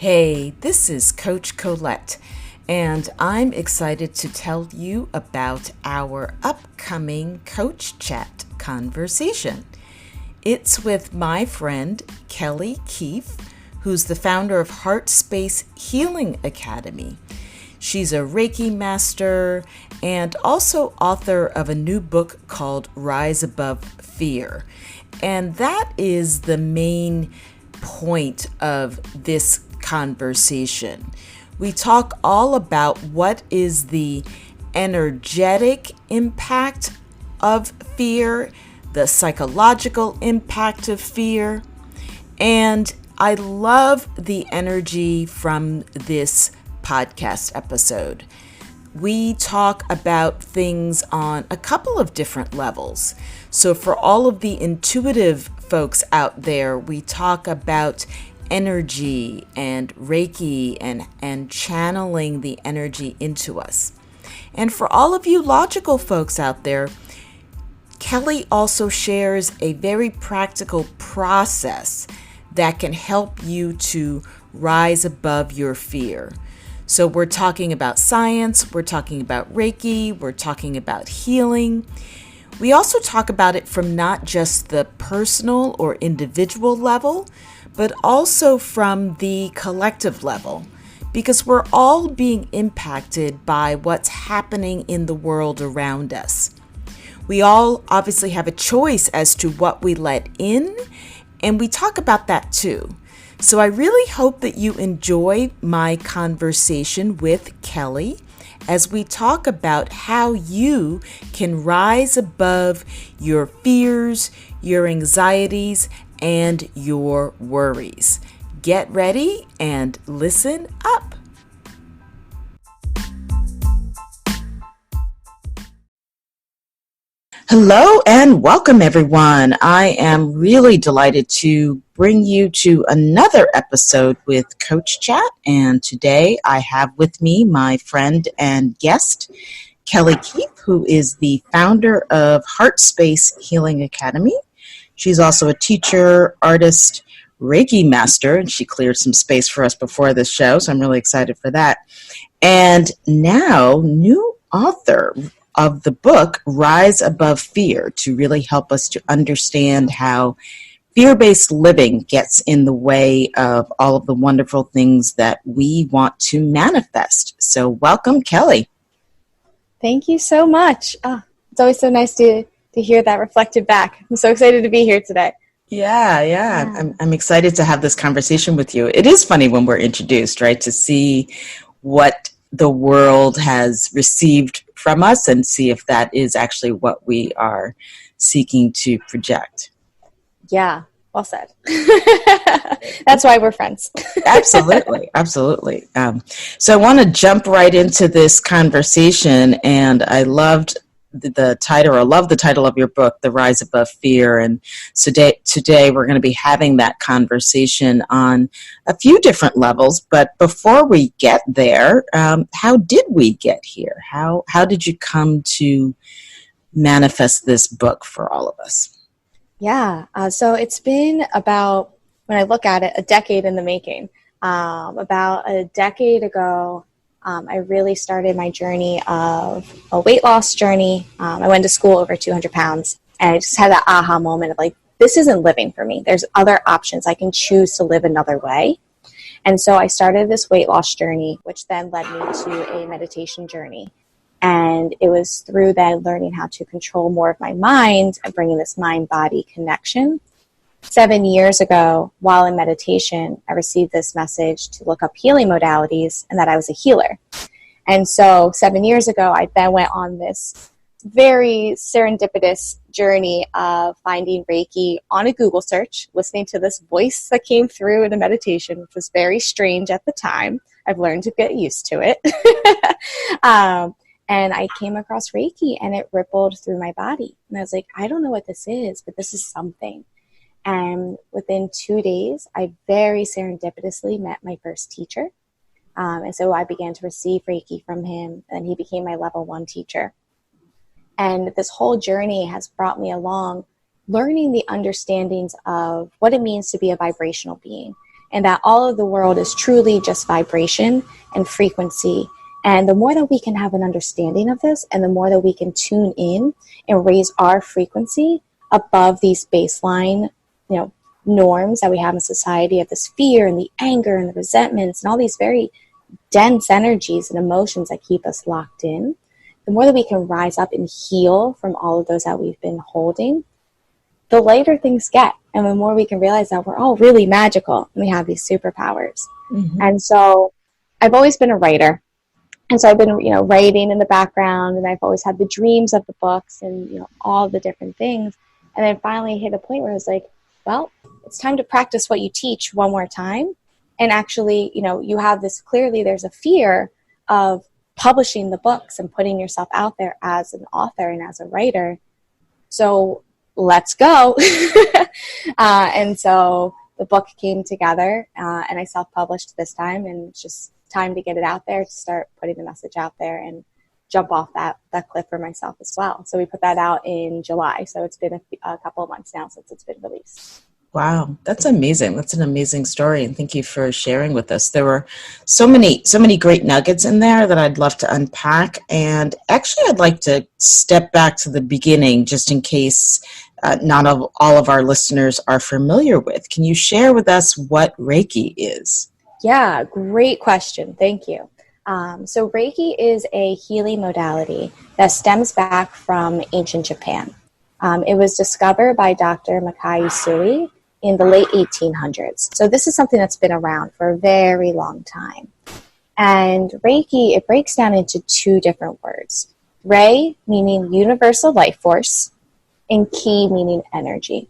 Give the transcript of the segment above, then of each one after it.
Hey, this is Coach Colette, and I'm excited to tell you about our upcoming Coach Chat conversation. It's with my friend Kelly Keefe, who's the founder of Heartspace Healing Academy. She's a Reiki Master and also author of a new book called Rise Above Fear. And that is the main point of this conversation. We talk all about what is the energetic impact of fear, the psychological impact of fear, and I love the energy from this podcast episode. We talk about things on a couple of different levels. So for all of the intuitive folks out there, we talk about energy and Reiki and channeling the energy into us. And for all of you logical folks out there, Kelly also shares a very practical process that can help you to rise above your fear. So we're talking about science, we're talking about Reiki, we're talking about healing. We also talk about it from not just the personal or individual level, but also from the collective level, because we're all being impacted by what's happening in the world around us. We all obviously have a choice as to what we let in, and we talk about that too. So I really hope that you enjoy my conversation with Kelly as we talk about how you can rise above your fears, your anxieties, and your worries. Get ready and listen up. Hello and welcome, everyone. I am really delighted to bring you to another episode with Coach Chat. And today I have with me my friend and guest, Kelly Keefe, who is the founder of Heartspace Healing Academy. She's also a teacher, artist, Reiki Master, and she cleared some space for us before this show, so I'm really excited for that. And now, new author of the book, Rise Above Fear, to really help us to understand how fear-based living gets in the way of all of the wonderful things that we want to manifest. So welcome, Kelly. Thank you so much. It's always so nice to hear that reflected back. I'm so excited to be here today. Yeah. I'm excited to have this conversation with you. It is funny when we're introduced, right, to see what the world has received from us and see if that is actually what we are seeking to project. Yeah, well said. That's why we're friends. Absolutely. So I want to jump right into this conversation, and I loved the title, or I love the title of your book, The Rise Above Fear. And so today we're going to be having that conversation on a few different levels. But before we get there, how did we get here? How did you come to manifest this book for all of us? Yeah, so it's been about, when I look at it, a decade in the making. About a decade ago, I really started my journey of a weight loss journey. I went to school over 200 pounds, and I just had that aha moment of like, this isn't living for me. There's other options. I can choose to live another way. And so I started this weight loss journey, which then led me to a meditation journey. And it was through then learning how to control more of my mind and bringing this mind-body connection. 7 years ago, while in meditation, I received this message to look up healing modalities and that I was a healer. And so 7 years ago, I then went on this very serendipitous journey of finding Reiki on a Google search, listening to this voice that came through in a meditation, which was very strange at the time. I've learned to get used to it. And I came across Reiki, and it rippled through my body. And I was like, I don't know what this is, but this is something. And within 2 days, I very serendipitously met my first teacher. And so I began to receive Reiki from him, and he became my level 1 teacher. And this whole journey has brought me along learning the understandings of what it means to be a vibrational being and that all of the world is truly just vibration and frequency. And the more that we can have an understanding of this, and the more that we can tune in and raise our frequency above these baseline, norms that we have in society of this fear and the anger and the resentments and all these very dense energies and emotions that keep us locked in, the more that we can rise up and heal from all of those that we've been holding, the lighter things get. And the more we can realize that we're all really magical and we have these superpowers. Mm-hmm. And so I've always been a writer. And so I've been, writing in the background, and I've always had the dreams of the books and, all the different things. And then finally hit a point where I was like, well, it's time to practice what you teach one more time. And actually, you have this, clearly there's a fear of publishing the books and putting yourself out there as an author and as a writer. So let's go. And so the book came together, and I self-published this time, and it's just time to get it out there, to start putting the message out there and jump off that cliff for myself as well. So we put that out in July. So it's been a couple of months now since it's been released. Wow, that's amazing. That's an amazing story. And thank you for sharing with us. There were so many great nuggets in there that I'd love to unpack. And actually, I'd like to step back to the beginning, just in case not all of our listeners are familiar with. Can you share with us what Reiki is? Yeah, great question. Thank you. So Reiki is a healing modality that stems back from ancient Japan. It was discovered by Dr. Makai Usui in the late 1800s. So this is something that's been around for a very long time. And Reiki, it breaks down into two different words. Rei, meaning universal life force, and Ki, meaning energy.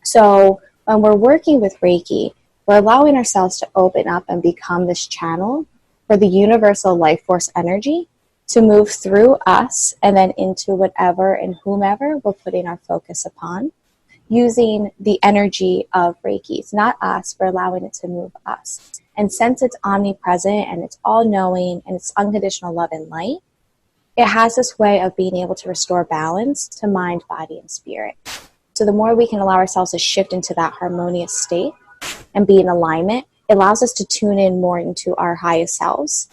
So when we're working with Reiki, we're allowing ourselves to open up and become this channel for the universal life force energy to move through us and then into whatever and whomever we're putting our focus upon, using the energy of Reiki. It's not us, we're allowing it to move us. And since it's omnipresent and it's all-knowing and it's unconditional love and light, it has this way of being able to restore balance to mind, body, and spirit. So the more we can allow ourselves to shift into that harmonious state and be in alignment, it allows us to tune in more into our highest selves,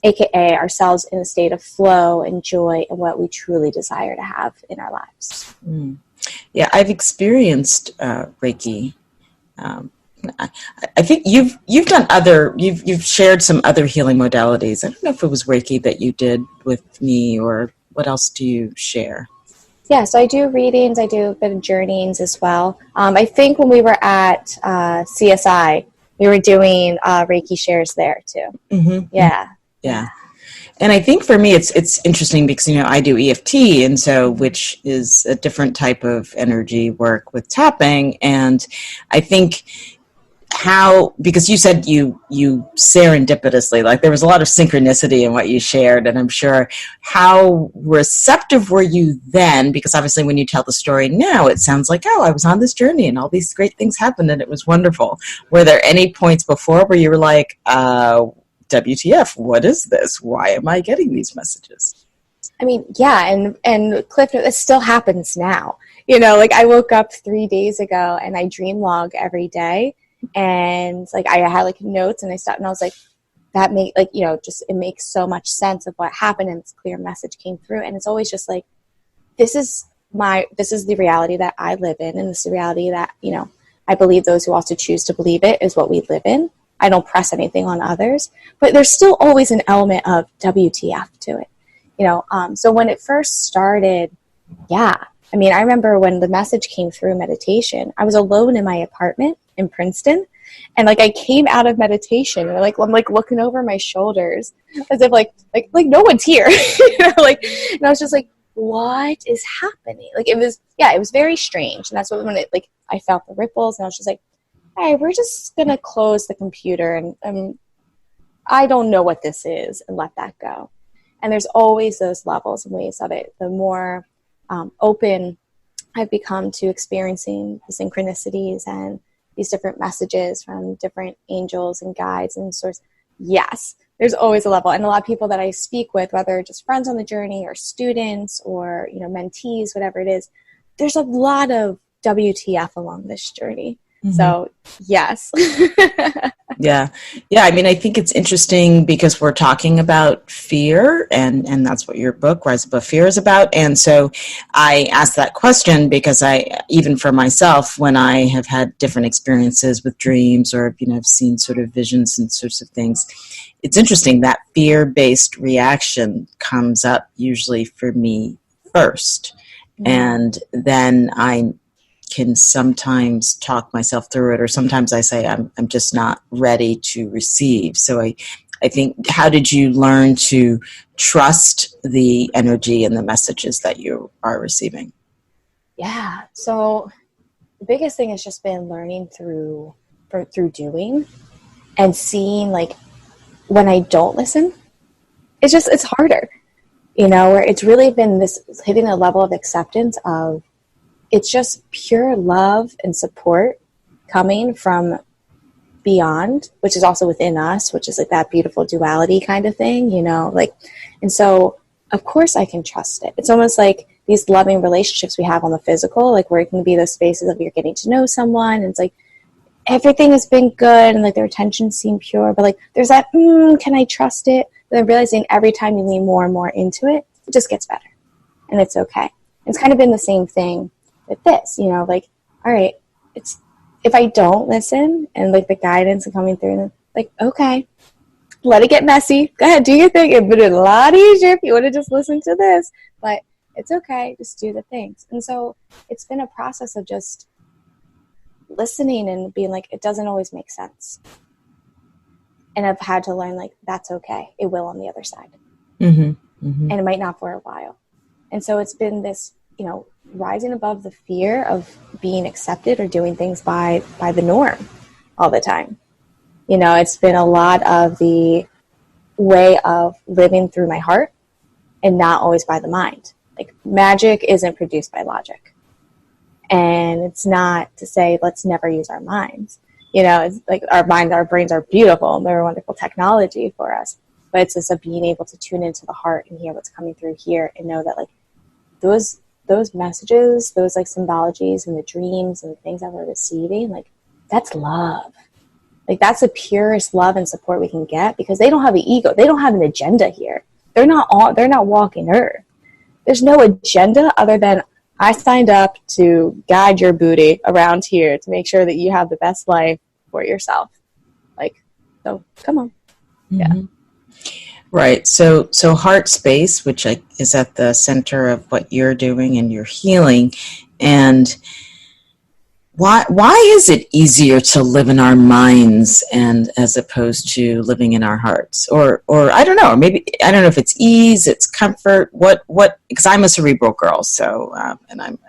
aka ourselves in a state of flow and joy and what we truly desire to have in our lives. Yeah, I've experienced Reiki. I think you've done you've shared some other healing modalities. I don't know if it was Reiki that you did with me, or what else do you share? Yeah, so I do readings, I do a bit of journeyings as well. I think when we were at CSI, we were doing Reiki shares there too. Mm-hmm. Yeah. And I think for me, it's interesting because, I do EFT, and so, which is a different type of energy work with tapping. And I think because you said you serendipitously, like there was a lot of synchronicity in what you shared, and I'm sure, how receptive were you then? Because obviously when you tell the story now, it sounds like, I was on this journey and all these great things happened and it was wonderful. Were there any points before where you were like, WTF, what is this? Why am I getting these messages? I mean, yeah, and Cliff, it still happens now. I woke up 3 days ago and I dream log every day. And I had notes, and I stopped and I was like, it makes so much sense of what happened, and this clear message came through. And it's always just this is the reality that I live in, and this is the reality that, I believe those who also choose to believe it is what we live in. I don't press anything on others, but there's still always an element of WTF to it, so when it first started, I remember when the message came through meditation, I was alone in my apartment in Princeton, and I came out of meditation and I'm looking over my shoulders as if no one's here. And I was just like, what is happening? It was very strange. And that's when I felt the ripples, and I was just like, hey, we're just gonna close the computer and I don't know what this is, and let that go. And there's always those levels and ways of it. The more open I've become to experiencing the synchronicities and these different messages from different angels and guides and source. Yes, there's always a level. And a lot of people that I speak with, whether just friends on the journey or students or, mentees, whatever it is, there's a lot of WTF along this journey. So yes. Yeah. Yeah. I mean, I think it's interesting because we're talking about fear, and that's what your book, Rise Above Fear, is about. And so I asked that question because even for myself, when I have had different experiences with dreams, or, I've seen sort of visions and sorts of things, it's interesting that fear-based reaction comes up usually for me first. And then I can sometimes talk myself through it, or sometimes I say I'm just not ready to receive. So I think, how did you learn to trust the energy and the messages that you are receiving? Yeah. So the biggest thing has just been learning through doing, and seeing, like, when I don't listen, it's harder, where it's really been this hitting a level of acceptance of, it's just pure love and support coming from beyond, which is also within us, which is like that beautiful duality kind of thing, and so of course I can trust it. It's almost like these loving relationships we have on the physical, like where it can be those spaces of you're getting to know someone, and it's like everything has been good and like their intentions seem pure, but like there's that, can I trust it? But then realizing every time you lean more and more into it, it just gets better, and it's okay. It's kind of been the same thing with this, like, all right, it's, if I don't listen and like the guidance and coming through, like, okay, let it get messy. Go ahead, do your thing. It would have been a lot easier if you would have just listened to this, but it's okay. Just do the things. And so it's been a process of just listening and being like, it doesn't always make sense. And I've had to learn, like, that's okay. It will on the other side. And it might not for a while. And so it's been this, rising above the fear of being accepted or doing things by the norm all the time. It's been a lot of the way of living through my heart and not always by the mind. Like, magic isn't produced by logic. And it's not to say let's never use our minds. It's like our brains are beautiful and they're a wonderful technology for us. But it's just being able to tune into the heart and hear what's coming through here, and know that, like, those messages, those like symbologies and the dreams and the things that we're receiving, like, that's love. Like, that's the purest love and support we can get, because they don't have an ego. They don't have an agenda here. They're not walking earth. There's no agenda other than, I signed up to guide your booty around here to make sure that you have the best life for yourself. Like, so come on. Yeah. Right. So Heartspace, which is at the center of what you're doing and your healing, and why is it easier to live in our minds and as opposed to living in our hearts? Or I don't know, maybe, I don't know if it's ease, it's comfort, what, because I'm a cerebral girl, so, and I'm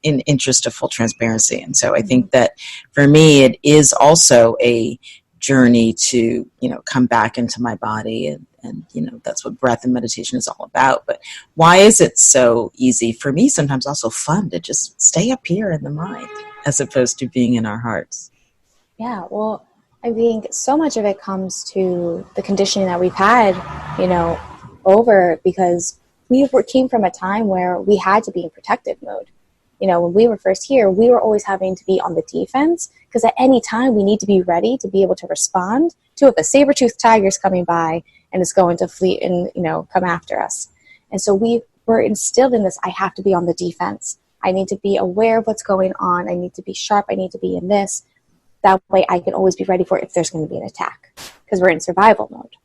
in interest of full transparency. And so I think that for me, it is also a journey to, come back into my body, and that's what breath and meditation is all about. But why is it so easy for me, sometimes also fun, to just stay up here in the mind as opposed to being in our hearts? Yeah, well, I think so much of it comes to the conditioning that we've had, over, because we came from a time where we had to be in protective mode. When we were first here, we were always having to be on the defense, because at any time we need to be ready to be able to respond to if a saber-toothed tiger is coming by and is going to flee and, come after us. And so we were instilled in this, I have to be on the defense. I need to be aware of what's going on. I need to be sharp. I need to be in this. That way I can always be ready for it if there's going to be an attack, because we're in survival mode.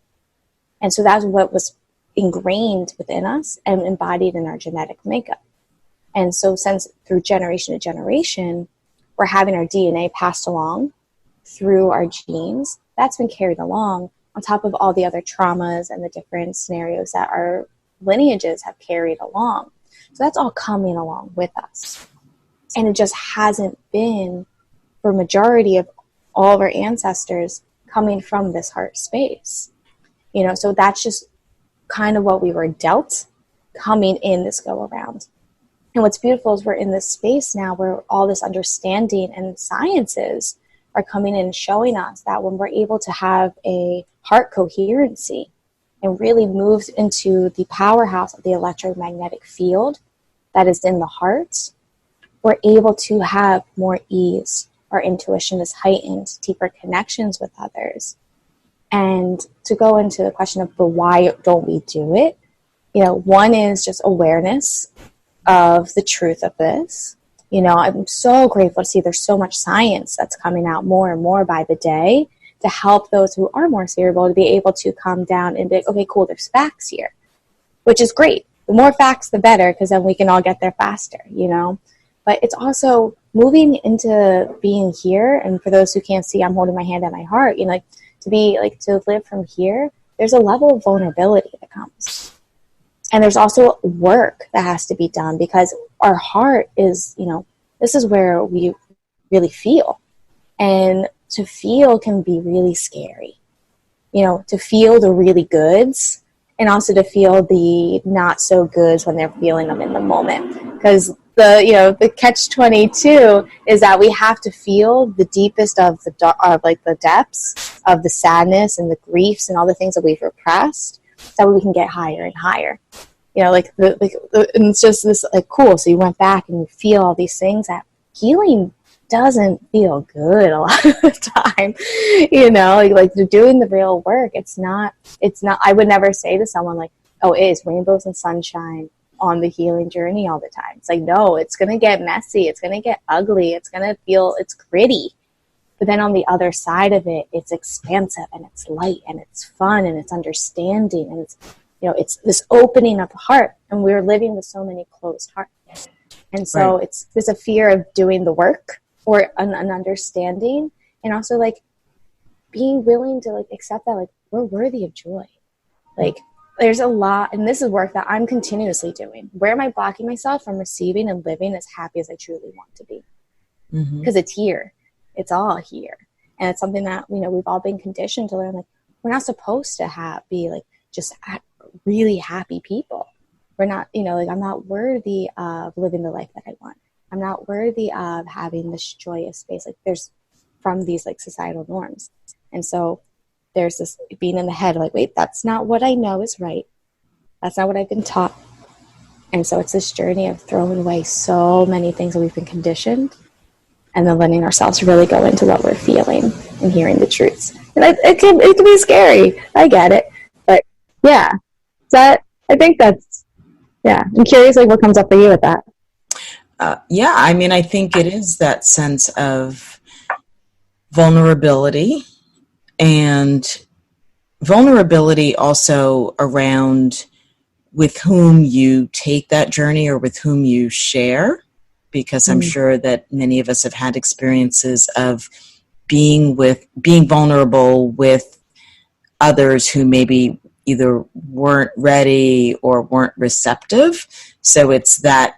And so that's what was ingrained within us and embodied in our genetic makeup. And so since through generation to generation, we're having our DNA passed along through our genes, that's been carried along on top of all the other traumas and the different scenarios that our lineages have carried along. So that's all coming along with us. And it just hasn't been, for majority of all of our ancestors, coming from this heart space. So that's just kind of what we were dealt coming in this go around. And what's beautiful is we're in this space now where all this understanding and sciences are coming in and showing us that when we're able to have a heart coherency and really move into the powerhouse of the electromagnetic field that is in the heart, we're able to have more ease, our intuition is heightened, deeper connections with others. And to go into the question of, but why don't we do it? One is just awareness of the truth of this. I'm so grateful to see there's so much science that's coming out more and more by the day to help those who are more cerebral to be able to come down and be like, okay, cool, there's facts here, which is great. The more facts, the better, because then we can all get there faster, But it's also moving into being here. And for those who can't see, I'm holding my hand at my heart, to live from here, there's a level of vulnerability that comes. And there's also work that has to be done, because our heart is, this is where we really feel. And to feel can be really scary, to feel the really goods and also to feel the not so goods when they're feeling them in the moment. Because the catch-22 is that we have to feel the deepest of the depths of the sadness and the griefs and all the things that we've repressed, so we can get higher and higher. And it's just this cool. So you went back and you feel all these things. That healing doesn't feel good a lot of the time. Doing the real work. It's not. I would never say to someone like, "Oh, it is rainbows and sunshine on the healing journey all the time." It's like, no, it's gonna get messy. It's gonna get ugly. It's gritty. But then on the other side of it, it's expansive and it's light and it's fun and it's understanding and it's this opening of the heart. And we're living with so many closed hearts. And so there's a fear of doing the work or an understanding, and also being willing to accept that we're worthy of joy. There's a lot, and this is work that I'm continuously doing. Where am I blocking myself from receiving and living as happy as I truly want to be? Because it's here. It's all here. And it's something that, we've all been conditioned to learn, we're not supposed to be just really happy people. We're not, I'm not worthy of living the life that I want. I'm not worthy of having this joyous space. There's from these societal norms. And so there's this being in the head, wait, that's not what I know is right. That's not what I've been taught. And so it's this journey of throwing away so many things that we've been conditioned, and then letting ourselves really go into what we're feeling and hearing the truths. And it can be scary. I get it. But yeah, I think that's, I'm curious what comes up for you with that. I think it is that sense of vulnerability, and vulnerability also around with whom you take that journey or with whom you share, because I'm sure that many of us have had experiences of being vulnerable with others who maybe either weren't ready or weren't receptive. So it's that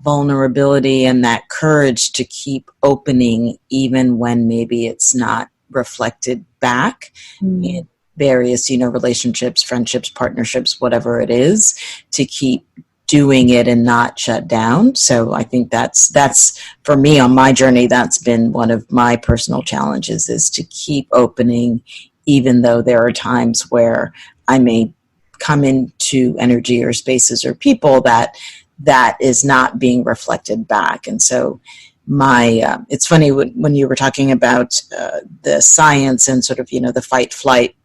vulnerability and that courage to keep opening even when maybe it's not reflected back in various, relationships, friendships, partnerships, whatever it is, to keep doing it and not shut down. So I think that's for me on my journey, that's been one of my personal challenges, is to keep opening, even though there are times where I may come into energy or spaces or people that is not being reflected back. And so it's funny when you were talking about the science and sort of, the fight, flight,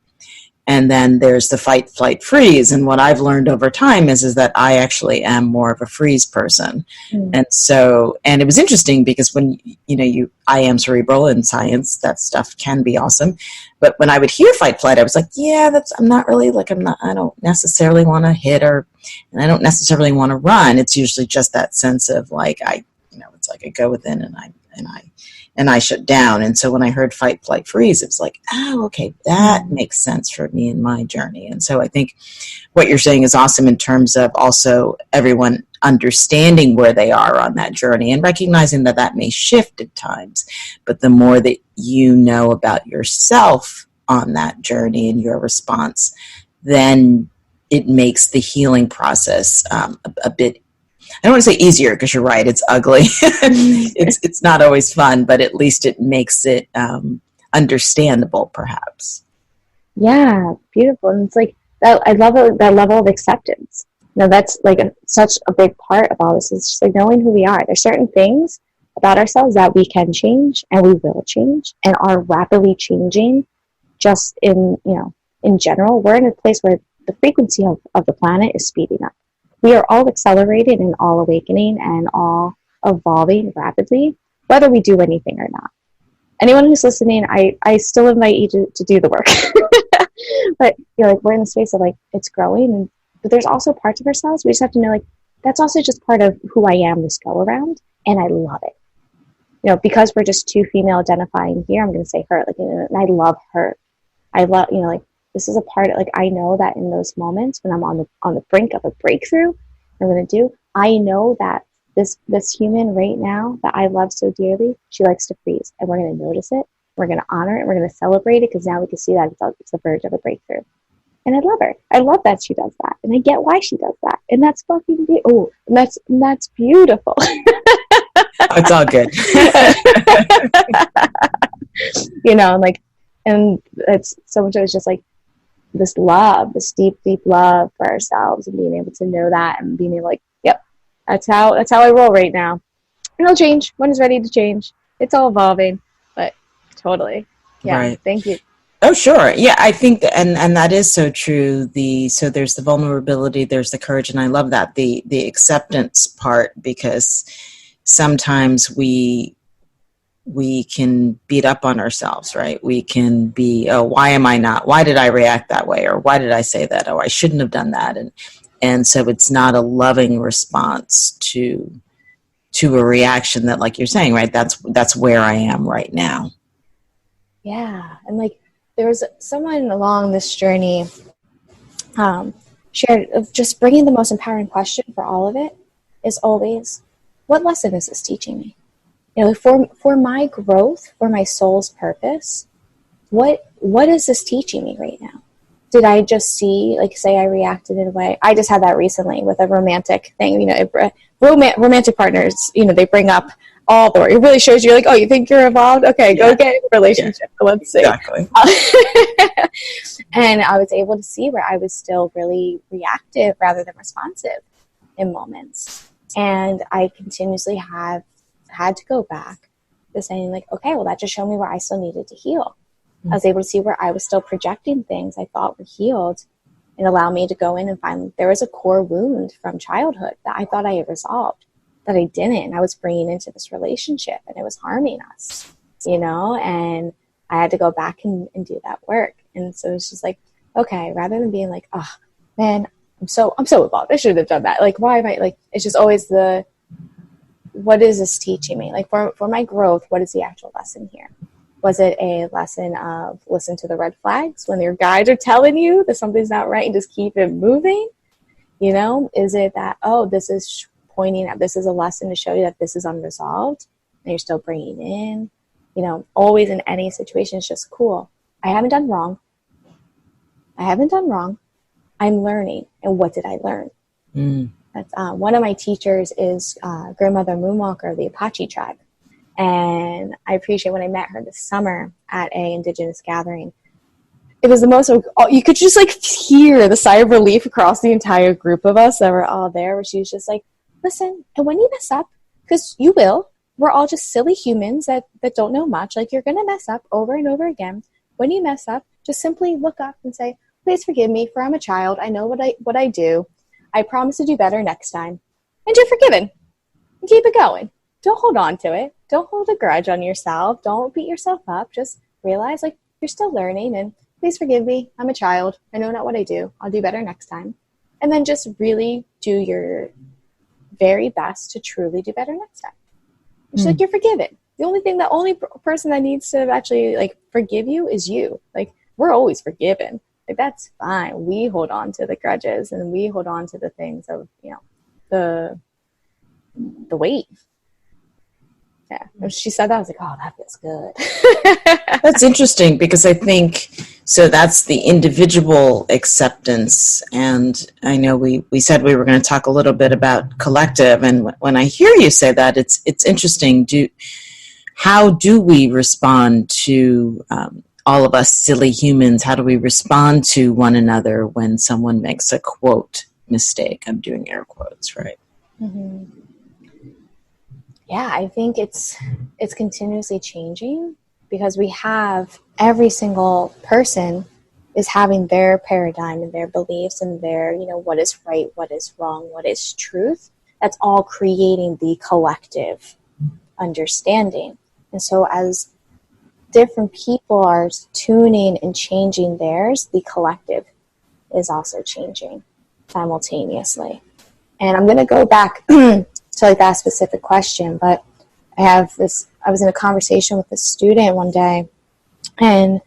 and then there's the fight, flight, freeze. And what I've learned over time is that I actually am more of a freeze person. And so, and it was interesting because when, I am cerebral in science, that stuff can be awesome. But when I would hear fight, flight, I was like, I'm not really I don't necessarily want to hit and I don't necessarily want to run. It's usually just that sense of it's I go within and I shut down. And so when I heard fight, flight, freeze, it was like, oh, okay, that makes sense for me in my journey. And so I think what you're saying is awesome in terms of also everyone understanding where they are on that journey and recognizing that may shift at times. But the more that you know about yourself on that journey and your response, then it makes the healing process a bit, I don't want to say easier, because you're right, it's ugly. It's not always fun, but at least it makes it understandable, perhaps. Yeah, beautiful. And it's that, I love that level of acceptance. That's such a big part of all this, is just knowing who we are. There's certain things about ourselves that we can change and we will change and are rapidly changing. Just in general, we're in a place where the frequency of the planet is speeding up. We are all accelerated and all awakening and all evolving rapidly, whether we do anything or not. Anyone who's listening, I still invite you to do the work. But we're in the space of it's growing, but there's also parts of ourselves we just have to know that's also just part of who I am this go around, and I love it. Because we're just two female identifying here, I'm going to say her, and I love her. I love, this is a part of, I know that in those moments when I'm on the brink of a breakthrough, I'm going to do, I know that this human right now that I love so dearly, she likes to freeze, and we're going to notice it. We're going to honor it. We're going to celebrate it, because now we can see that it's the verge of a breakthrough. And I love her. I love that she does that. And I get why she does that. And that's fucking beautiful. And that's beautiful. It's all good. And it's so much of it's just this love, this deep, deep love for ourselves, and being able to know that, and being able yep, that's how I roll right now. And it'll change when it's ready to change. It's all evolving, but totally. Yeah. Right. Thank you. Oh, sure. Yeah, I think, and that is so true. So there's the vulnerability, there's the courage, and I love that, the acceptance part, because sometimes we can beat up on ourselves, right? We can be, oh, why did I react that way? Or why did I say that? Oh, I shouldn't have done that. And so it's not a loving response to a reaction that, like you're saying, right? That's where I am right now. Yeah. And there was someone along this journey shared of just bringing the most empowering question for all of it is always, what lesson is this teaching me? For my growth, for my soul's purpose, what is this teaching me right now? Did I just see, say I reacted in a way? I just had that recently with a romantic thing. Romantic partners, they bring up all the work. It really shows you, oh, you think you're evolved? Okay, go get in a relationship. Yeah. Let's see. Exactly. And I was able to see where I was still really reactive rather than responsive in moments. And I continuously have had to go back to saying okay, well, that just showed me where I still needed to heal. I was able to see where I was still projecting things I thought were healed, and allow me to go in and find there was a core wound from childhood that I thought I had resolved, that I didn't. And I was bringing into this relationship, and it was harming us, and I had to go back and do that work. And so it's just okay, rather than being oh man, I'm so evolved, I should have done that. Why am I it's just always what is this teaching me? For my growth, what is the actual lesson here? Was it a lesson of listen to the red flags when your guides are telling you that something's not right and just keep it moving? Is it that, oh, this is pointing at, this is a lesson to show you that this is unresolved and you're still bringing in, always in any situation, it's just cool. I haven't done wrong. I'm learning. And what did I learn? That's one of my teachers is Grandmother Moonwalker of the Apache tribe. And I appreciate when I met her this summer at a Indigenous gathering. It was the most, you could just hear the sigh of relief across the entire group of us that were all there, where she was just listen, and when you mess up, because you will, we're all just silly humans that don't know much. You're going to mess up over and over again. When you mess up, just simply look up and say, please forgive me, for I'm a child. I know what I do. I promise to do better next time. And you're forgiven. And keep it going. Don't hold on to it. Don't hold a grudge on yourself. Don't beat yourself up. Just realize you're still learning, and please forgive me. I'm a child. I know not what I do. I'll do better next time. And then just really do your very best to truly do better next time. It's you're forgiven. The only person that needs to actually forgive you is you. We're always forgiven. That's fine. We hold on to the grudges, and we hold on to the things of, the weight. Yeah. When she said that, I was oh, that feels good. That's interesting, because I think, so that's the individual acceptance. And I know we said we were going to talk a little bit about collective. And when I hear you say that, it's interesting. How do we respond to all of us silly humans? How do we respond to one another when someone makes a quote mistake? I'm doing air quotes, right? Mm-hmm. Yeah, I think it's continuously changing, because we have every single person is having their paradigm and their beliefs and their, what is right, what is wrong, what is truth. That's all creating the collective understanding. And so as different people are tuning and changing theirs, the collective is also changing simultaneously. And I'm going to go back to like that specific question, but I was in a conversation with a student one day, and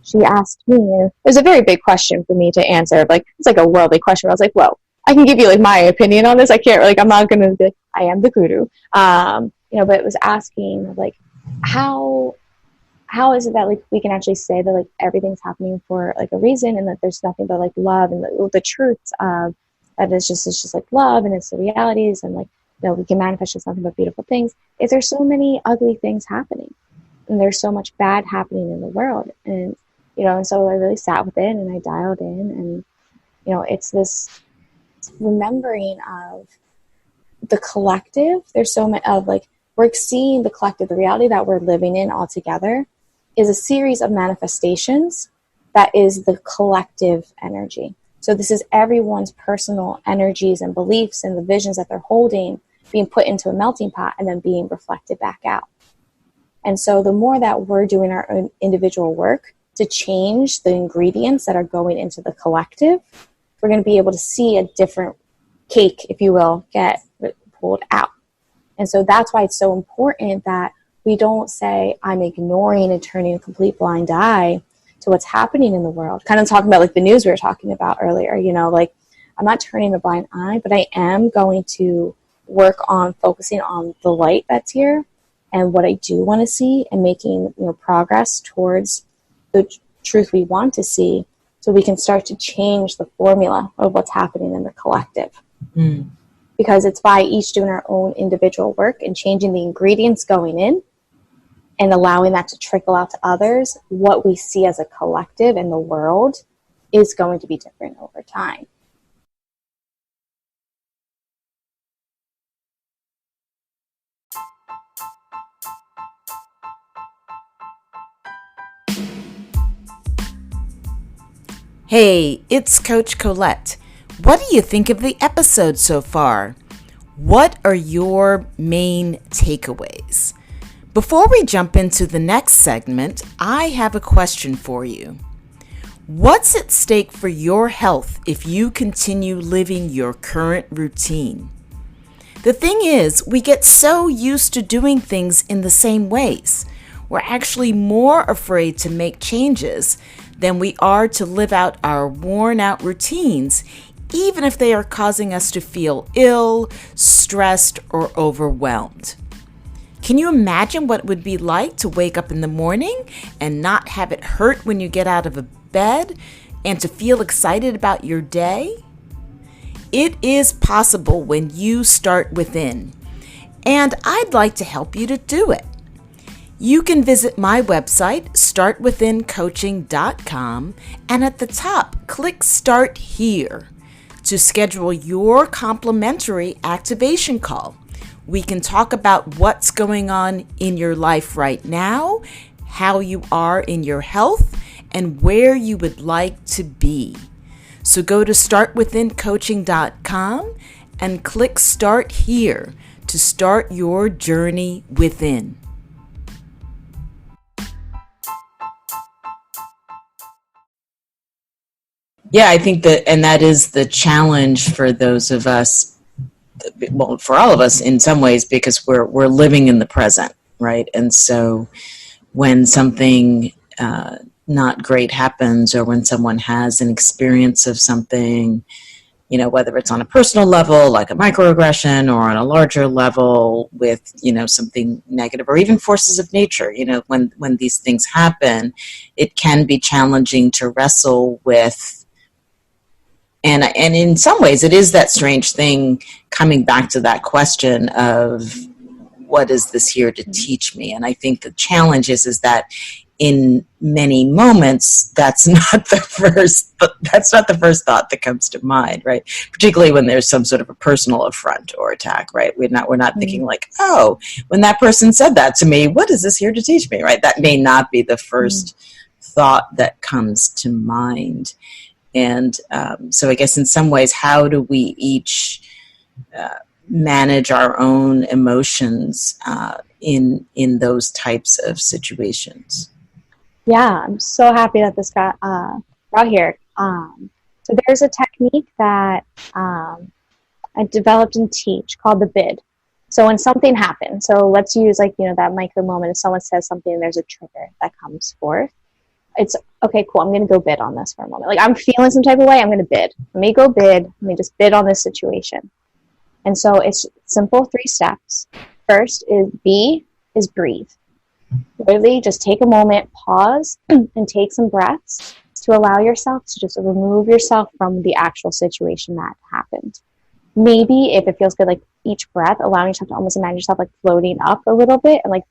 she asked me, it was a very big question for me to answer. Like, it's like a worldly question. I was like, well, I can give you like my opinion on this. I can't, like, I'm not going to be, I am the guru. But it was asking like, how is it that like we can actually say that like everything's happening for like a reason, and that there's nothing but like love, and the truths of that it's just like love, and it's the realities, and like, we can manifest just nothing but beautiful things. If there's so many ugly things happening, and there's so much bad happening in the world, and and so I really sat with it, and I dialed in, and it's this remembering of the collective. There's so much of like, we're seeing the collective, the reality that we're living in all together is a series of manifestations that is the collective energy. So this is everyone's personal energies and beliefs and the visions that they're holding being put into a melting pot and then being reflected back out. And so the more that we're doing our own individual work to change the ingredients that are going into the collective, we're going to be able to see a different cake, if you will, get pulled out. And so that's why it's so important that we don't say, I'm ignoring and turning a complete blind eye to what's happening in the world. Kind of talking about like the news we were talking about earlier, like I'm not turning a blind eye, but I am going to work on focusing on the light that's here and what I do want to see, and making progress towards the truth we want to see, so we can start to change the formula of what's happening in the collective. Because it's by each doing our own individual work and changing the ingredients going in and allowing that to trickle out to others, what we see as a collective in the world is going to be different over time. Hey, it's Coach Colette. What do you think of the episode so far? What are your main takeaways? Before we jump into the next segment, I have a question for you. What's at stake for your health if you continue living your current routine? The thing is, we get so used to doing things in the same ways. We're actually more afraid to make changes than we are to live out our worn-out routines, even if they are causing us to feel ill, stressed, or overwhelmed. Can you imagine what it would be like to wake up in the morning and not have it hurt when you get out of a bed, and to feel excited about your day? It is possible when you start within, and I'd like to help you to do it. You can visit my website, startwithincoaching.com, and at the top, click Start Here to schedule your complimentary activation call. We can talk about what's going on in your life right now, how you are in your health, and where you would like to be. So go to startwithincoaching.com and click Start Here to start your journey within. Yeah, I think that is the challenge for those of us, well, for all of us in some ways, because we're living in the present, right? And so when something not great happens, or when someone has an experience of something, whether it's on a personal level, like a microaggression, or on a larger level with, something negative, or even forces of nature, when these things happen, it can be challenging to wrestle with. And in some ways, it is that strange thing coming back to that question of, what is this here to teach me? And I think the challenge is that in many moments, that's not the first thought that comes to mind, right? Particularly when there's some sort of a personal affront or attack, right? We're not thinking like, oh, when that person said that to me, what is this here to teach me, right? That may not be the first thought that comes to mind. And so I guess in some ways, how do we each manage our own emotions in those types of situations? Yeah, I'm so happy that this got brought here. So there's a technique that I developed and teach called the bid. So when something happens, so let's use like, that micro moment. If someone says something, there's a trigger that comes forth. It's okay, cool. I'm going to go bid on this for a moment. Like I'm feeling some type of way. I'm going to bid. Let me go bid. Let me just bid on this situation. And so it's simple 3 steps. First is breathe. Literally just take a moment, pause, and take some breaths to allow yourself to just remove yourself from the actual situation that happened. Maybe if it feels good, like each breath, allowing yourself to almost imagine yourself like floating up a little bit and like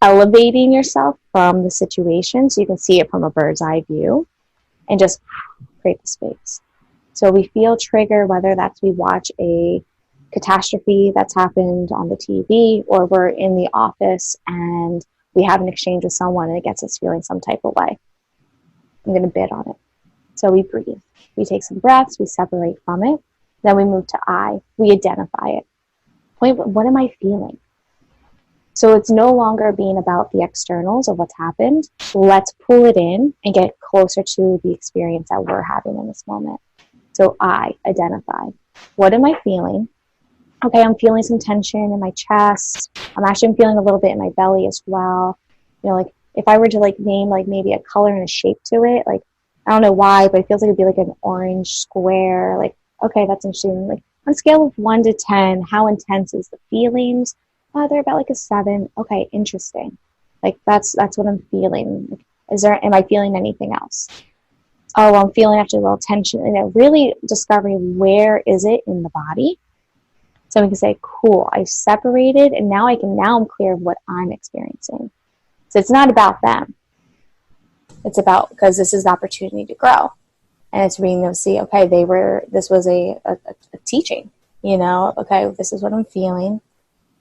elevating yourself from the situation so you can see it from a bird's eye view and just create the space. So we feel triggered, whether that's we watch a catastrophe that's happened on the TV or we're in the office and we have an exchange with someone and it gets us feeling some type of way. I'm going to bid on it. So we breathe. We take some breaths. We separate from it. Then we move to I. We identify it. What am I feeling? So it's no longer being about the externals of what's happened. Let's pull it in and get closer to the experience that we're having in this moment. So I identify. What am I feeling? Okay, I'm feeling some tension in my chest. I'm actually feeling a little bit in my belly as well. Like if I were to like name like maybe a color and a shape to it, like I don't know why, but it feels like it'd be like an orange square. Like, okay, that's interesting. Like on a scale of 1 to 10, how intense is the feelings? They're about like a 7. Okay, interesting. Like that's what I'm feeling. Like, am I feeling anything else? Oh, well, I'm feeling actually a little tension. And really discovering where is it in the body. So we can say, cool, I separated and now I'm clear of what I'm experiencing. So it's not about them. It's about, because this is the opportunity to grow. And it's being able to see, okay, this was a teaching, okay, this is what I'm feeling.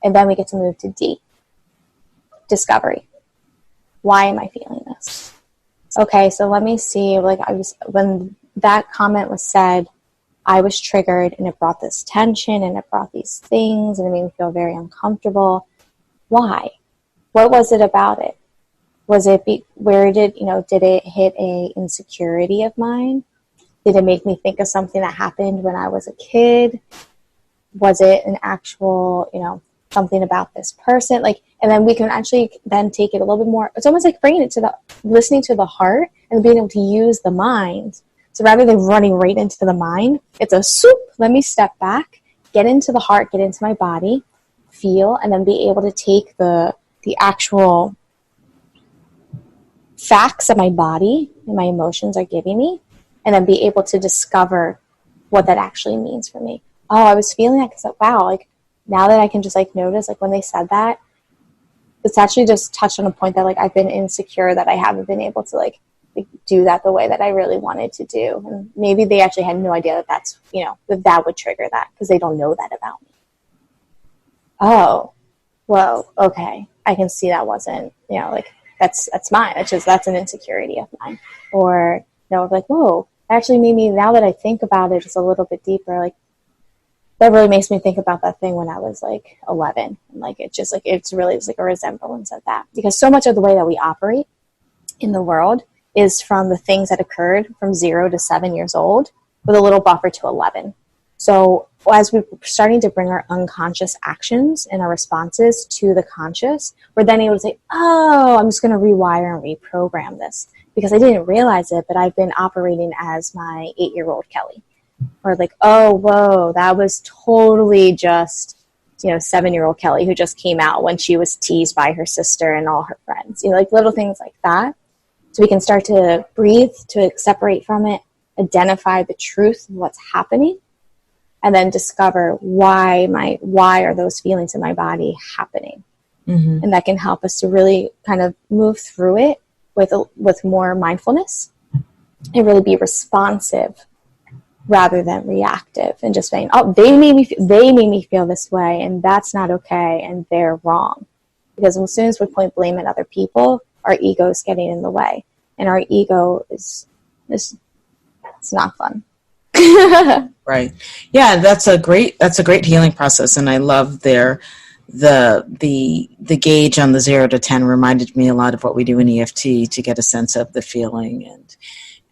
And then we get to move to D, discovery. Why am I feeling this? Okay, so let me see, when that comment was said, I was triggered and it brought this tension and it brought these things and it made me feel very uncomfortable. Why? What was it about it? Was it, did it hit a insecurity of mine? Did it make me think of something that happened when I was a kid? Was it an actual, something about this person? And then we can actually then take it a little bit more. It's almost like bringing it to listening to the heart and being able to use the mind. So rather than running right into the mind, it's a soup. Let me step back, get into the heart, get into my body, feel, and then be able to take the actual facts that my body and my emotions are giving me, and then be able to discover what that actually means for me. Oh, I was feeling that because, wow, now that I can just notice, when they said that, it's actually just touched on a point that I've been insecure that I haven't been able to do that the way that I really wanted to do. And maybe they actually had no idea that that's, that would trigger that because they don't know that about me. Oh, whoa, okay. I can see that wasn't, that's mine. That's an insecurity of mine. Or, whoa, actually made me, now that I think about it just a little bit deeper, that really makes me think about that thing when I was 11. And it's really just a resemblance of that. Because so much of the way that we operate in the world is from the things that occurred from 0 to 7 years old with a little buffer to 11. So as we're starting to bring our unconscious actions and our responses to the conscious, we're then able to say, oh, I'm just going to rewire and reprogram this because I didn't realize it, but I've been operating as my 8-year-old Kelly. Or oh, whoa, that was totally just, 7-year-old Kelly who just came out when she was teased by her sister and all her friends. Little things like that. So we can start to breathe, to separate from it, identify the truth of what's happening, and then discover why are those feelings in my body happening. Mm-hmm. And that can help us to really kind of move through it with more mindfulness and really be responsive rather than reactive and just saying, oh, they made me feel this way, and that's not okay, and they're wrong. Because as soon as we point blame at other people, our ego is getting in the way, and our ego is it's not fun. Right. Yeah, that's a great healing process, and I love the gauge on the 0 to 10 reminded me a lot of what we do in EFT to get a sense of the feeling,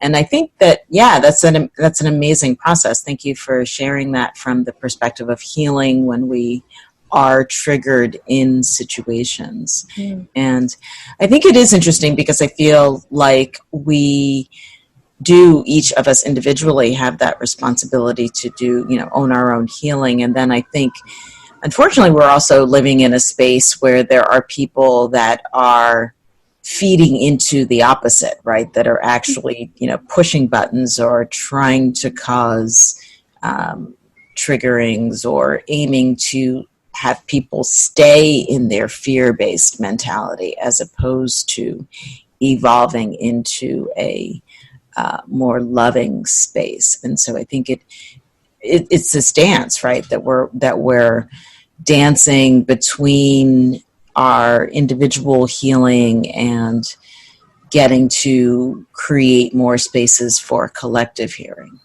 and I think that, yeah, that's an amazing process. Thank you for sharing that from the perspective of healing when we are triggered in situations. And I think it is interesting because I feel like we do, each of us individually, have that responsibility to do, own our own healing. And then I think, unfortunately, we're also living in a space where there are people that are feeding into the opposite, right? That are actually, pushing buttons or trying to cause triggerings or aiming to have people stay in their fear-based mentality as opposed to evolving into a more loving space. And so I think it's this dance, right? That we're dancing between our individual healing and getting to create more spaces for collective healing.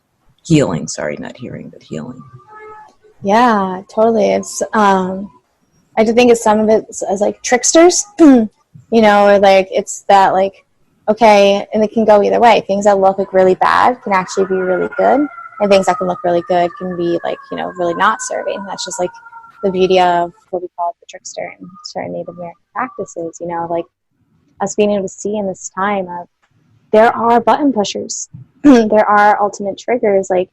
Sorry, not hearing, but healing. Yeah, totally. It's I do think it's some of it as like tricksters, or like it's that like, okay, and it can go either way. Things that look like really bad can actually be really good, and things that can look really good can be like, really not serving. That's just like the beauty of what we call the trickster in certain Native American practices, like us being able to see in this time of there are button pushers, there are ultimate triggers, like,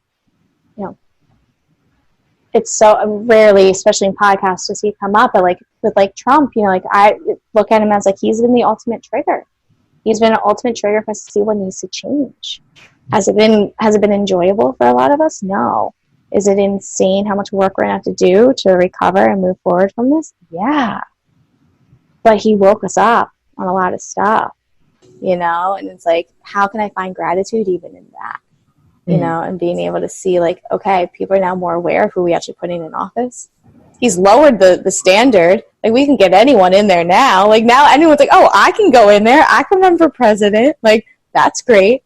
it's so rarely, especially in podcasts, to see it come up, but like with like Trump, I look at him as like he's been the ultimate trigger. He's been an ultimate trigger for us to see what needs to change. Has it been enjoyable for a lot of us? No. Is it insane how much work we're going to have to do to recover and move forward from this? Yeah. But he woke us up on a lot of stuff, and it's like, how can I find gratitude even in that? And being able to see like, okay, people are now more aware of who we actually putting in office. He's lowered the standard. Like, we can get anyone in there now. Like, now anyone's like, oh, I can go in there. I can run for president. Like, that's great.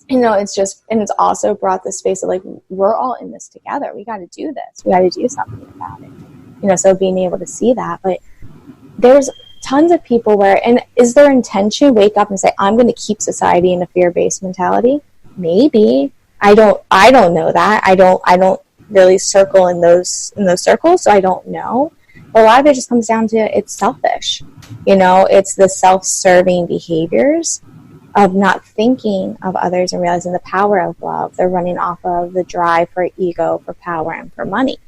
It's just, and it's also brought this space of like, we're all in this together. We got to do this. We got to do something about it. So being able to see that. But there's tons of people where, and is their intention wake up and say, I'm going to keep society in a fear-based mentality? Maybe. I don't know that. I don't really circle in those circles, so I don't know. But a lot of it just comes down to it's selfish. It's the self-serving behaviors of not thinking of others and realizing the power of love. They're running off of the drive for ego, for power, and for money.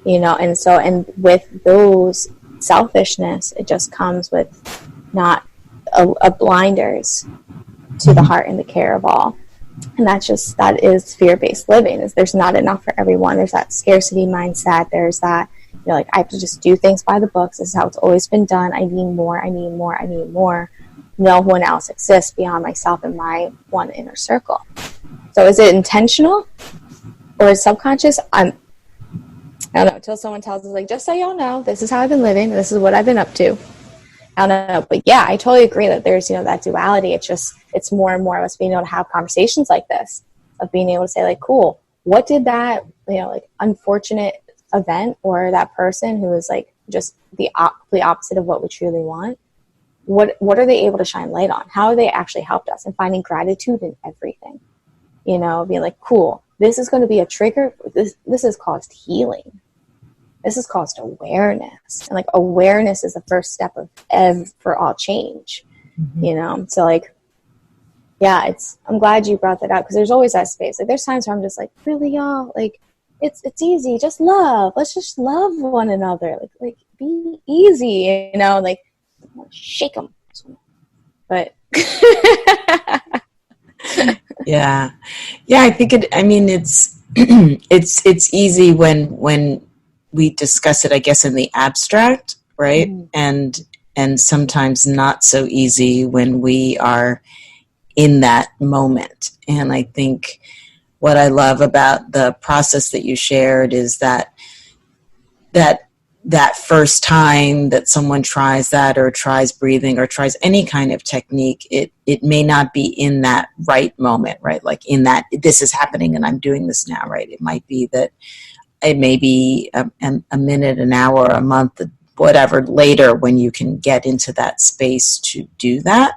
And with those selfishness, it just comes with not a blinders to the heart and the care of all. And that is fear-based living. Is there's not enough for everyone. There's that scarcity mindset. There's that, like, I have to just do things by the books. This is how it's always been done. I need more. I need more. I need more. No one else exists beyond myself and my one inner circle. So is it intentional or is it subconscious? I don't know, until someone tells us, like, just so y'all know, this is how I've been living. This is what I've been up to. I don't know. But yeah, I totally agree that there's, that duality. It's more and more of us being able to have conversations like this, of being able to say, like, cool, what did that, like, unfortunate event or that person who is like just the complete opposite of what we truly want, what are they able to shine light on? How have they actually helped us? And finding gratitude in everything, being like, cool, this is going to be a trigger. This has caused healing. This has caused awareness. And like, awareness is the first step for all change, So like, yeah, I'm glad you brought that up, because there's always that space. Like, there's times where I'm just like, really, y'all, like, it's easy. Just love. Let's just love one another. Like be easy, like, shake them. But yeah. I think it's it's easy when we discuss it, I guess, in the abstract, right? And and sometimes not so easy when we are in that moment. And I think what I love about the process that you shared is that first time that someone tries that, or tries breathing, or tries any kind of technique, it may not be in that right moment, right? Like in that, this is happening and I'm doing this now, right? It might be that it may be a minute, an hour, a month, whatever later, when you can get into that space to do that.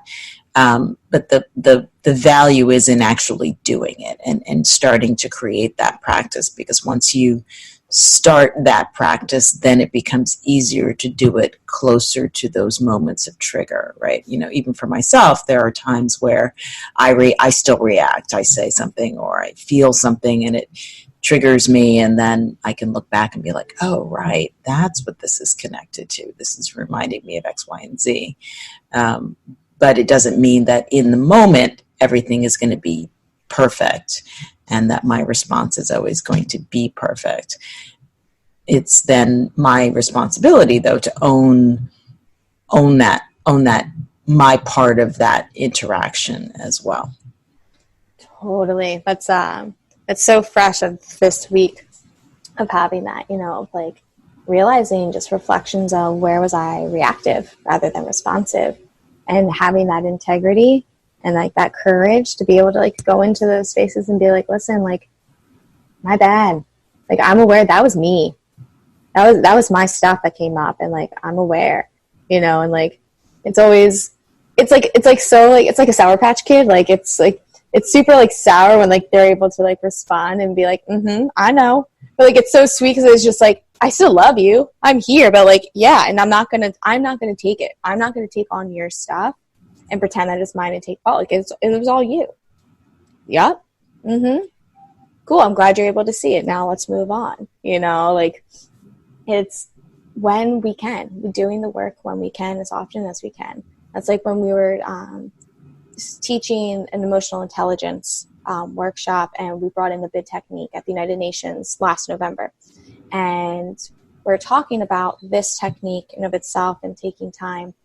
But the value is in actually doing it and starting to create that practice, because once you start that practice, then it becomes easier to do it closer to those moments of trigger, right? You know, even for myself, there are times where I still react. I say something or I feel something and it triggers me, and then I can look back and be like, oh, right, that's what this is connected to. This is reminding me of X, Y, and Z. But it doesn't mean that in the moment everything is going to be perfect and that my response is always going to be perfect. It's then my responsibility, though, to own that my part of that interaction as well. Totally. That's so fresh of this week of having that, you know, of like realizing just reflections of where was I reactive rather than responsive, and having that integrity and like that courage to be able to like go into those spaces and be like, listen, like, my bad. Like, I'm aware that was me. That was my stuff that came up, and like, I'm aware, you know, and like, it's like a Sour Patch Kid. Like, it's super like sour when like they're able to like respond and be like, I know. But like, it's so sweet because it's just like, I still love you. I'm here, but like, yeah. And I'm not going to take it. I'm not going to take on your stuff and pretend that it's mine and take fault. Like, it was all you. Yep. Cool. I'm glad you're able to see it. Now let's move on. You know, like, it's when we can. We're doing the work when we can, as often as we can. That's like when we were teaching an emotional intelligence workshop, and we brought in the bid technique at the United Nations last November. And we're talking about this technique in of itself and taking time.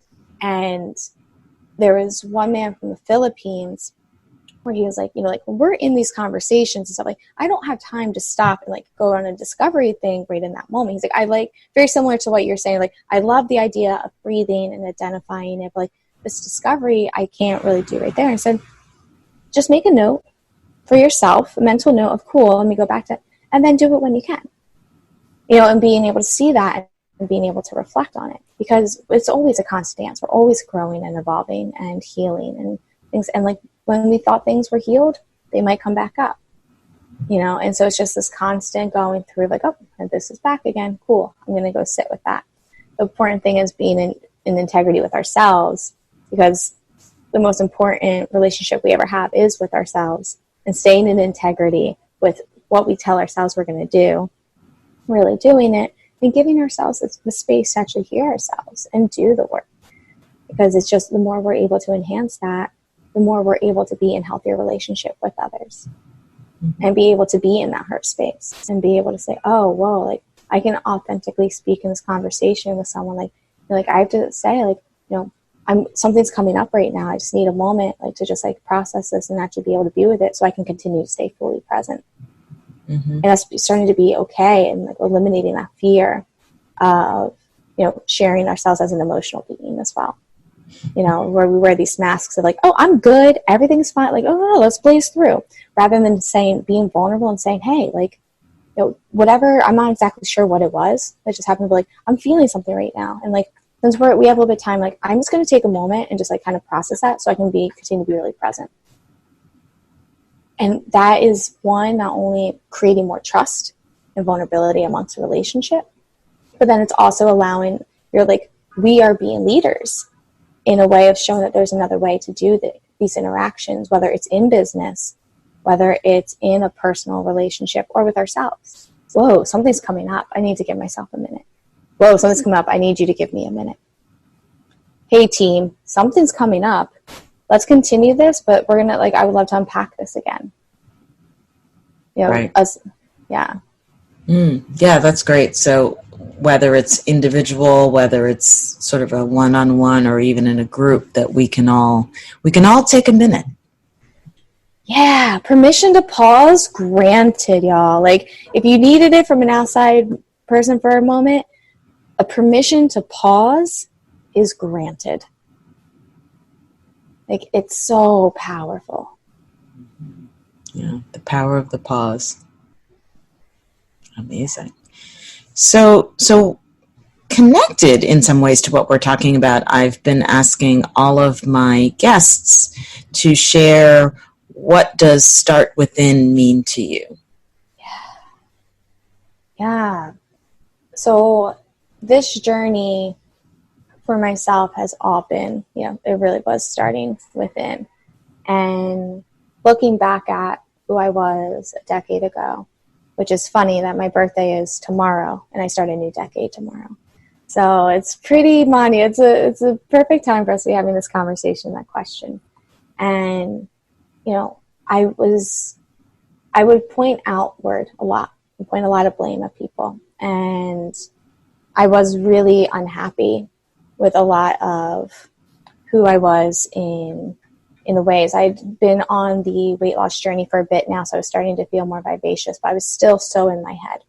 And there was one man from the Philippines where he was like, you know, like, when we're in these conversations and stuff, like, I don't have time to stop and like go on a discovery thing right in that moment. He's like, I like, very similar to what you're saying, like, I love the idea of breathing and identifying it, but like, this discovery I can't really do right there. And I said, just make a note for yourself, a mental note of, cool, let me go back to it, and then do it when you can. You know, and being able to see that and being able to reflect on it, because it's always a constant dance. We're always growing and evolving and healing and things. And like, when we thought things were healed, they might come back up, you know? And so it's just this constant going through, like, oh, and this is back again. Cool. I'm going to go sit with that. The important thing is being in integrity with ourselves, because the most important relationship we ever have is with ourselves, and staying in integrity with what we tell ourselves we're going to do, really doing it, and giving ourselves the space to actually hear ourselves and do the work. Because it's just, the more we're able to enhance that, the more we're able to be in healthier relationship with others, and be able to be in that hurt space and be able to say, oh, whoa, like, I can authentically speak in this conversation with someone. Like, you know, like, I have to say, like, you know, something's coming up right now. I just need a moment, like, to just like process this and actually be able to be with it, so I can continue to stay fully present. And that's starting to be okay, and like eliminating that fear of, you know, sharing ourselves as an emotional being as well. You know, where we wear these masks of like, oh, I'm good, everything's fine. Like, oh, no, let's blaze through. Rather than being vulnerable and saying, hey, like, you know, whatever, I'm not exactly sure what it was. It just happened to be like, I'm feeling something right now. And like, since we have a little bit of time, like, I'm just going to take a moment and just like kind of process that, so I can continue to be really present. And that is one, not only creating more trust and vulnerability amongst a relationship, but then it's also allowing, we are being leaders in a way of showing that there's another way to do these interactions, whether it's in business, whether it's in a personal relationship, or with ourselves. Whoa, something's coming up. I need to give myself a minute. Whoa, something's coming up. I need you to give me a minute. Hey team, something's coming up. Let's continue this, but we're going to, I would love to unpack this again. You know, right. Yeah. Yeah, that's great. So whether it's individual, whether it's sort of a one-on-one or even in a group, that we can all take a minute. Yeah, permission to pause granted, y'all. Like, if you needed it from an outside person for a moment, a permission to pause is granted. Like, it's so powerful. Yeah, the power of the pause. Amazing. So connected in some ways to what we're talking about, I've been asking all of my guests to share, what does start within mean to you? Yeah. So this journey for myself has all been, it really was starting within. And looking back at who I was a decade ago, which is funny that my birthday is tomorrow and I start a new decade tomorrow. So it's pretty money. It's a perfect time for us to be having this conversation, that question. And, I would point outward a lot and point a lot of blame at people. And I was really unhappy with a lot of who I was in the ways. I'd been on the weight loss journey for a bit now, so I was starting to feel more vivacious, but I was still so in my head.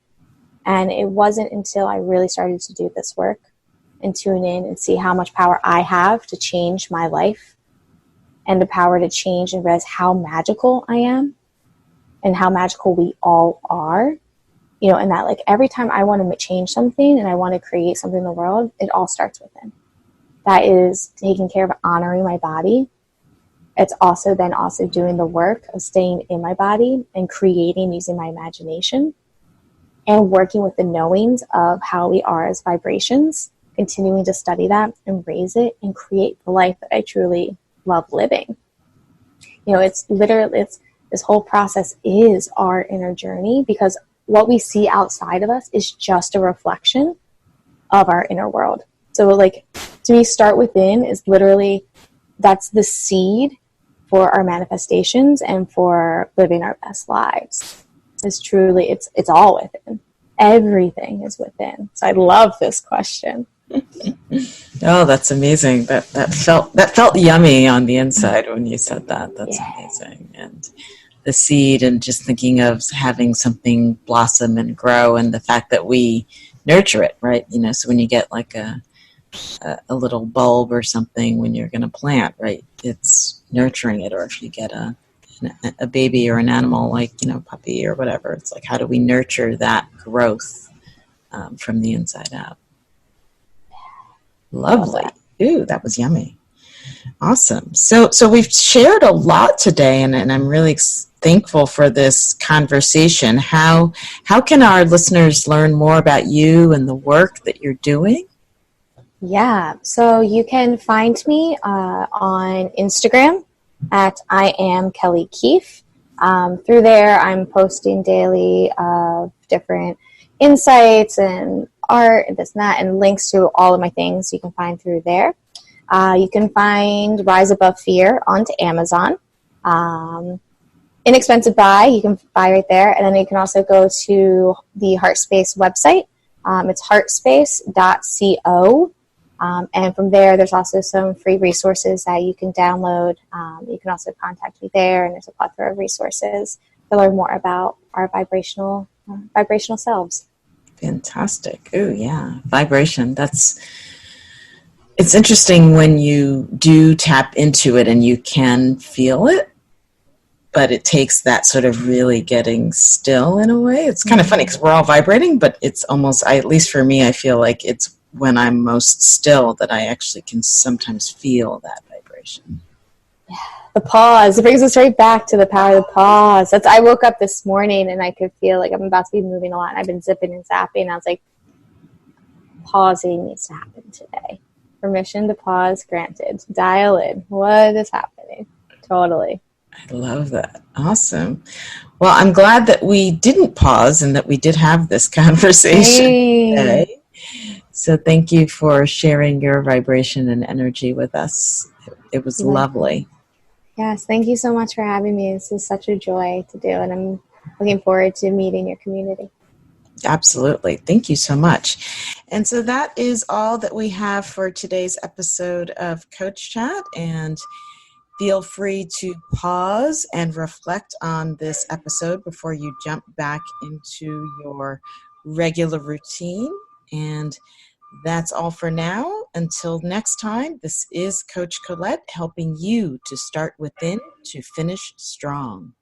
And it wasn't until I really started to do this work and tune in and see how much power I have to change my life, and the power to change and realize how magical I am and how magical we all are, and that, like, every time I want to change something and I want to create something in the world, it all starts within. That is taking care of honoring my body. It's also doing the work of staying in my body and creating using my imagination, and working with the knowings of how we are as vibrations, continuing to study that and raise it and create the life that I truly love living. It's literally, this whole process is our inner journey, because what we see outside of us is just a reflection of our inner world. So, like, to me, start within is literally, that's the seed for our manifestations and for living our best lives. It's truly, it's all within. Everything is within. So I love this question. Oh, that's amazing. That felt yummy on the inside when you said that. That's amazing. And the seed, and just thinking of having something blossom and grow, and the fact that we nurture it, right? So when you get like a little bulb or something when you're going to plant, right, it's nurturing it. Or if you get a baby or an animal, like, puppy or whatever, it's like, how do we nurture that growth from the inside out? Lovely. Ooh, that was yummy. Awesome. So we've shared a lot today, and I'm really thankful for this conversation. How can our listeners learn more about you and the work that you're doing? Yeah, so you can find me on Instagram at I am Kelly Keefe. Through there, I'm posting daily of different insights and art and this and that, and links to all of my things you can find through there. You can find Rise Above Fear onto Amazon. Inexpensive buy, you can buy right there. And then you can also go to the Heartspace website. It's heartspace.co. And from there, there's also some free resources that you can download. You can also contact me there, and there's a plethora of resources to learn more about our vibrational selves. Fantastic. Oh, yeah. Vibration. It's interesting when you do tap into it and you can feel it, but it takes that sort of really getting still in a way. It's kind of funny because we're all vibrating, but it's almost, at least for me, I feel like it's when I'm most still that I actually can sometimes feel that vibration. Yeah. The pause. It brings us right back to the power of the pause. I woke up this morning and I could feel like I'm about to be moving a lot. And I've been zipping and zapping. And I was like, pausing needs to happen today. Permission to pause granted. Dial in. What is happening? Totally. I love that. Awesome. Well, I'm glad that we didn't pause and that we did have this conversation today. So thank you for sharing your vibration and energy with us. It was lovely. Yes, thank you so much for having me. This is such a joy to do, and I'm looking forward to meeting your community. Absolutely. Thank you so much. And so that is all that we have for today's episode of Coach Chat. And feel free to pause and reflect on this episode before you jump back into your regular routine. And that's all for now. Until next time, this is Coach Colette helping you to start within to finish strong.